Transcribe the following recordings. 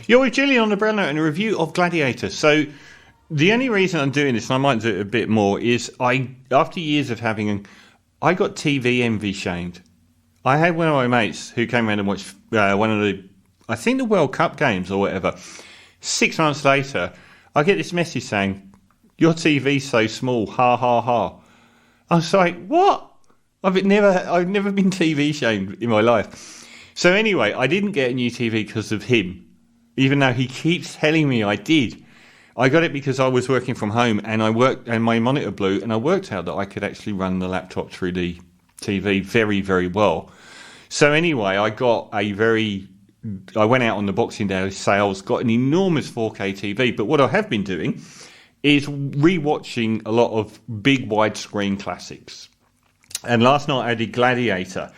You're with Julian on the Brown Note and a review of Gladiator. So the only reason I'm doing this, and I might do it a bit more, is after years of I got TV envy shamed. I had one of my mates who came around and watched one of the World Cup games or whatever. 6 months later, I get this message saying, "Your TV's so small, ha ha ha." I was like, what? I've never been TV shamed in my life. So anyway, I didn't get a new TV because of him, even though he keeps telling me I did. I got it because I was working from home and my monitor blew, and I worked out that I could actually run the laptop through the TV very, very well. So anyway, I went out on the Boxing Day sales, got an enormous 4K TV, but what I have been doing is rewatching a lot of big widescreen classics. And last night I did Gladiator,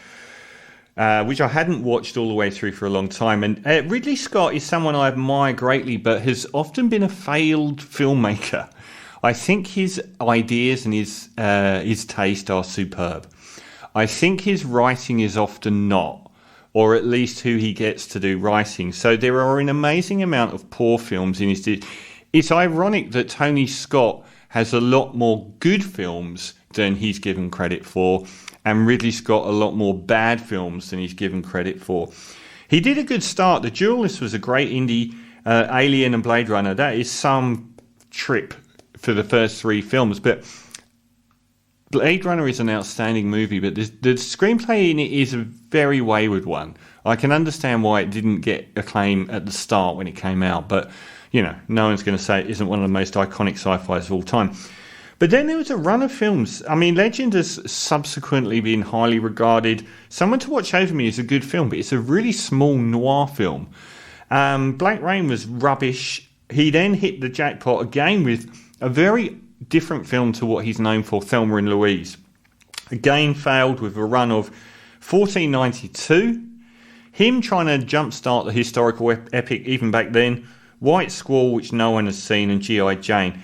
which I hadn't watched all the way through for a long time. And Ridley Scott is someone I admire greatly, but has often been a failed filmmaker. I think his ideas and his taste are superb. I think his writing is often not, or at least who he gets to do writing. So there are an amazing amount of poor films in his... It's ironic that Tony Scott has a lot more good films than he's given credit for, and Ridley Scott a lot more bad films than he's given credit for. He did a good start. The Duelist was a great indie. Alien and Blade Runner, that is some trip for the first 3 films, but Blade Runner is an outstanding movie, but the screenplay in it is a very wayward one. I can understand why it didn't get acclaim at the start when it came out, but no one's going to say it isn't one of the most iconic sci-fis of all time. But then there was a run of films. I mean, Legend has subsequently been highly regarded. Someone to Watch Over Me is a good film, but it's a really small noir film. Black Rain was rubbish. He then hit the jackpot again with a very different film to what he's known for, Thelma and Louise. Again, failed with a run of 1492. Him trying to jumpstart the historical epic even back then. White Squall, which no one has seen, and G.I. Jane.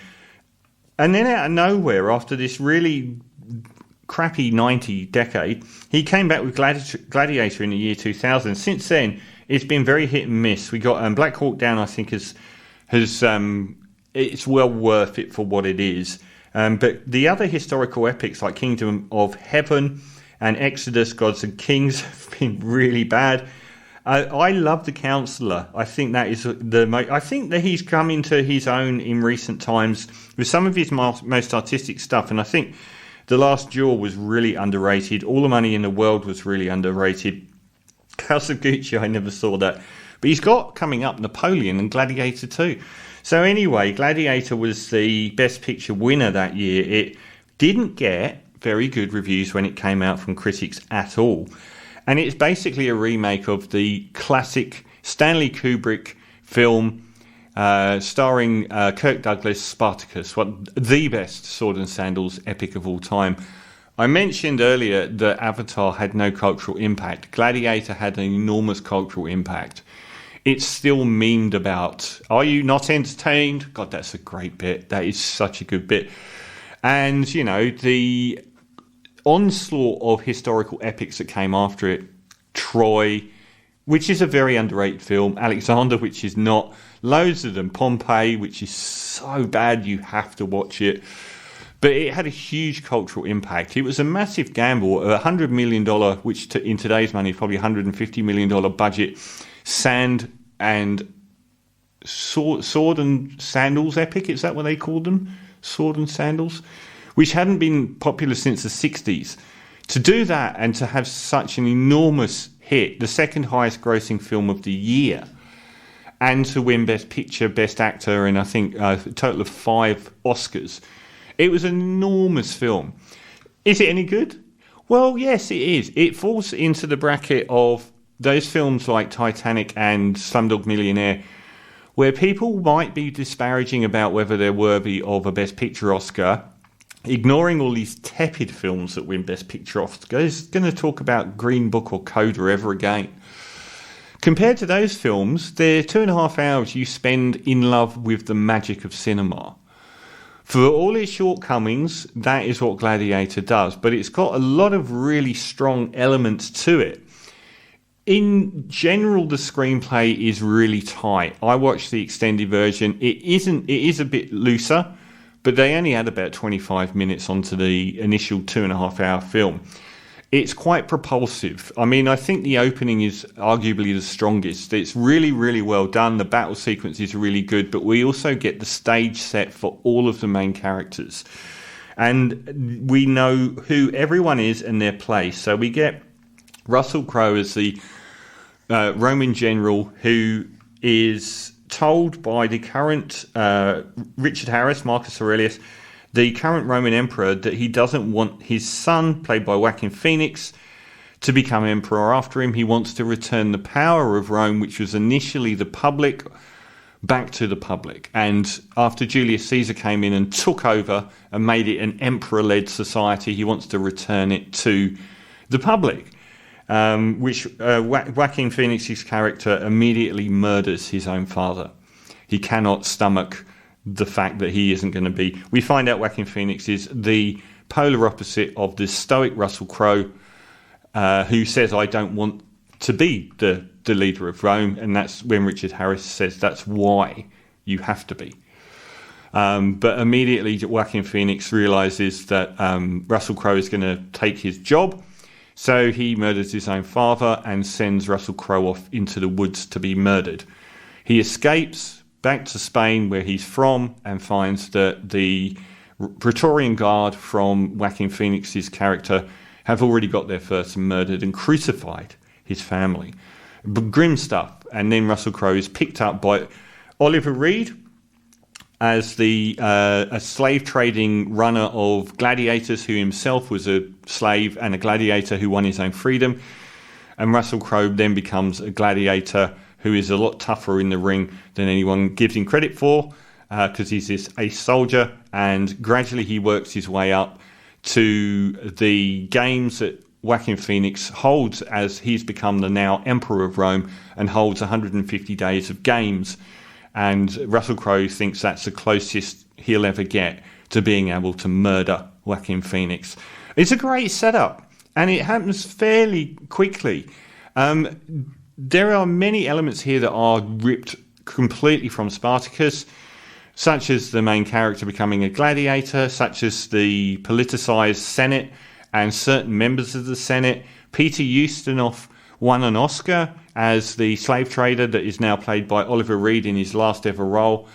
And then out of nowhere, after this really crappy 90 decade, he came back with Gladiator in the year 2000. Since then, it's been very hit and miss. We got Black Hawk Down, I think, has it's well worth it for what it is. But the other historical epics like Kingdom of Heaven and Exodus, Gods and Kings have been really bad. I love The Counselor. I think that is I think that he's come into his own in recent times with some of his most artistic stuff, and I think The Last Duel was really underrated. All the Money in the World was really underrated. House of Gucci, I never saw that. But he's got coming up Napoleon and Gladiator 2. So anyway, Gladiator was the Best Picture winner that year. It didn't get very good reviews when it came out from critics at all. And it's basically a remake of the classic Stanley Kubrick film starring Kirk Douglas, Spartacus, the best sword and sandals epic of all time. I mentioned earlier that Avatar had no cultural impact. Gladiator had an enormous cultural impact. It's still memed about. Are you not entertained? God, that's a great bit. That is such a good bit. And, the onslaught of historical epics that came after it. Troy, which is a very underrated film. Alexander, which is not. Loads of them. Pompeii, which is so bad you have to watch it. But it had a huge cultural impact. It was a massive gamble. A $100 million, which in today's money is probably $150 million budget. Sand and sword and sandals epic. Is that what they called them? Sword and sandals? Which hadn't been popular since the 60s. To do that and to have such an enormous hit, the second highest grossing film of the year, and to win Best Picture, Best Actor, and I think a total of 5 Oscars. It was an enormous film. Is it any good? Well, yes, it is. It falls into the bracket of those films like Titanic and Slumdog Millionaire, where people might be disparaging about whether they're worthy of a Best Picture Oscar, ignoring all these tepid films that win Best Picture Oscars, going to talk about Green Book or Coda ever again. Compared to those films, they're 2.5 hours you spend in love with the magic of cinema. For all its shortcomings, that is what Gladiator does, but it's got a lot of really strong elements to it. In general, the screenplay is really tight. I watched the extended version. It is a bit looser, but they only had about 25 minutes onto the initial 2.5-hour film. It's quite propulsive. I mean, I think the opening is arguably the strongest. It's really, really well done. The battle sequence is really good, but we also get the stage set for all of the main characters. And we know who everyone is and their place. So we get Russell Crowe as the Roman general who is told by the current Richard Harris, Marcus Aurelius, the current Roman emperor, that he doesn't want his son, played by Joaquin Phoenix, to become emperor after him. He wants to return the power of Rome, which was initially the public, back to the public. And after Julius Caesar came in and took over and made it an emperor-led society, he wants to return it to the public. Which Joaquin Phoenix's character immediately murders his own father. He cannot stomach the fact that he isn't going to be... We find out Joaquin Phoenix is the polar opposite of the stoic Russell Crowe, who says, I don't want to be the leader of Rome, and that's when Richard Harris says that's why you have to be. But immediately Joaquin Phoenix realises that Russell Crowe is going to take his job, so he murders his own father and sends Russell Crowe off into the woods to be murdered. He escapes back to Spain, where he's from, and finds that the Praetorian Guard from Joaquin Phoenix's character have already got there first and murdered and crucified his family. But grim stuff. And then Russell Crowe is picked up by Oliver Reed as a slave trading runner of gladiators, who himself was a slave and a gladiator who won his own freedom. And Russell Crowe then becomes a gladiator who is a lot tougher in the ring than anyone gives him credit for, because he's this ace soldier, and gradually he works his way up to the games that Joaquin Phoenix holds, as he's become the now Emperor of Rome and holds 150 days of games. And Russell Crowe thinks that's the closest he'll ever get to being able to murder Joaquin Phoenix. It's a great setup, and it happens fairly quickly. There are many elements here that are ripped completely from Spartacus, such as the main character becoming a gladiator, such as the politicised Senate and certain members of the Senate. Peter Ustinov won an Oscar as the slave trader that is now played by Oliver Reed in his last ever role.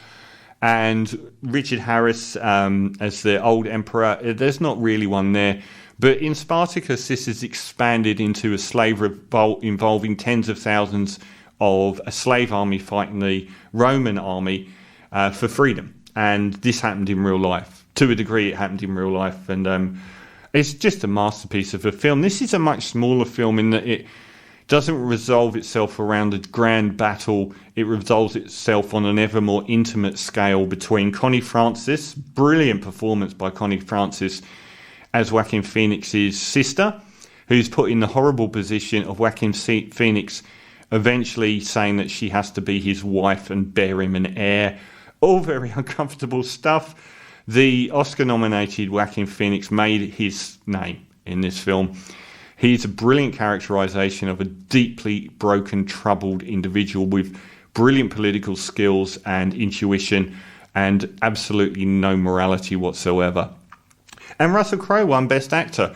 And Richard Harris as the old emperor, there's not really one there. But in Spartacus, this is expanded into a slave revolt involving tens of thousands of a slave army fighting the Roman army for freedom. And this happened in real life. To a degree, it happened in real life. And it's just a masterpiece of a film. This is a much smaller film in that it doesn't resolve itself around a grand battle. It resolves itself on an ever more intimate scale between Connie Francis, brilliant performance by Connie Francis as Joaquin Phoenix's sister, who's put in the horrible position of Joaquin Phoenix eventually saying that she has to be his wife and bear him an heir. All very uncomfortable stuff. The Oscar-nominated Joaquin Phoenix made his name in this film. He's a brilliant characterization of a deeply broken, troubled individual with brilliant political skills and intuition and absolutely no morality whatsoever. And Russell Crowe won Best Actor.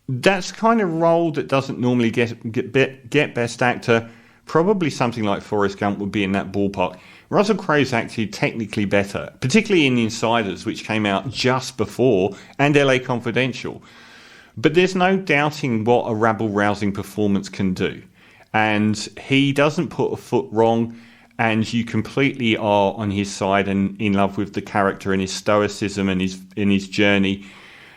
That's the kind of role that doesn't normally get Best Actor. Probably something like Forrest Gump would be in that ballpark. Russell Crowe's actually technically better, particularly in Insiders, which came out just before, and LA Confidential. But there's no doubting what a rabble-rousing performance can do. And he doesn't put a foot wrong, and you completely are on his side and in love with the character and his stoicism and his journey.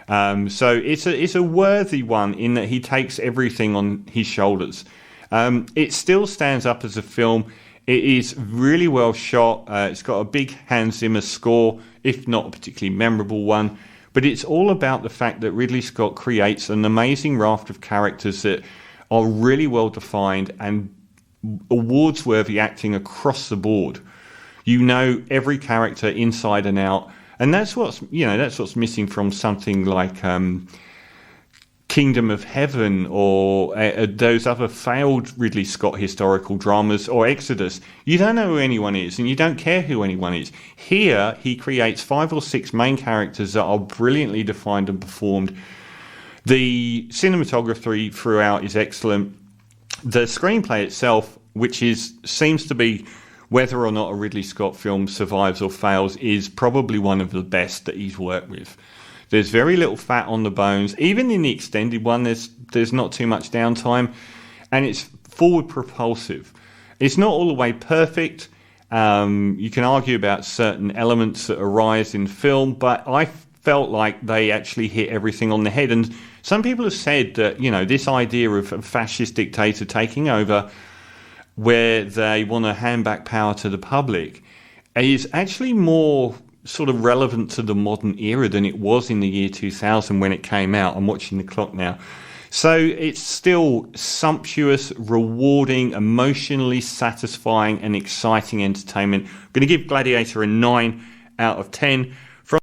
So it's a worthy one in that he takes everything on his shoulders. It still stands up as a film. It is really well shot. It's got a big Hans Zimmer score, if not a particularly memorable one. But it's all about the fact that Ridley Scott creates an amazing raft of characters that are really well defined and awards-worthy acting across the board. You know every character inside and out, and that's what's missing from something like Kingdom of Heaven or those other failed Ridley Scott historical dramas or Exodus, you don't know who anyone is and you don't care who anyone is. Here, he creates 5 or 6 main characters that are brilliantly defined and performed. The cinematography throughout is excellent. The screenplay itself, which seems to be whether or not a Ridley Scott film survives or fails, is probably one of the best that he's worked with. There's very little fat on the bones. Even in the extended one, there's not too much downtime. And it's forward propulsive. It's not all the way perfect. You can argue about certain elements that arise in film, but I felt like they actually hit everything on the head. And some people have said that, this idea of a fascist dictator taking over where they want to hand back power to the public is actually more sort of relevant to the modern era than it was in the year 2000 when it came out. I'm watching the clock now. So it's still sumptuous, rewarding, emotionally satisfying and exciting entertainment. I'm going to give Gladiator a 9 out of 10.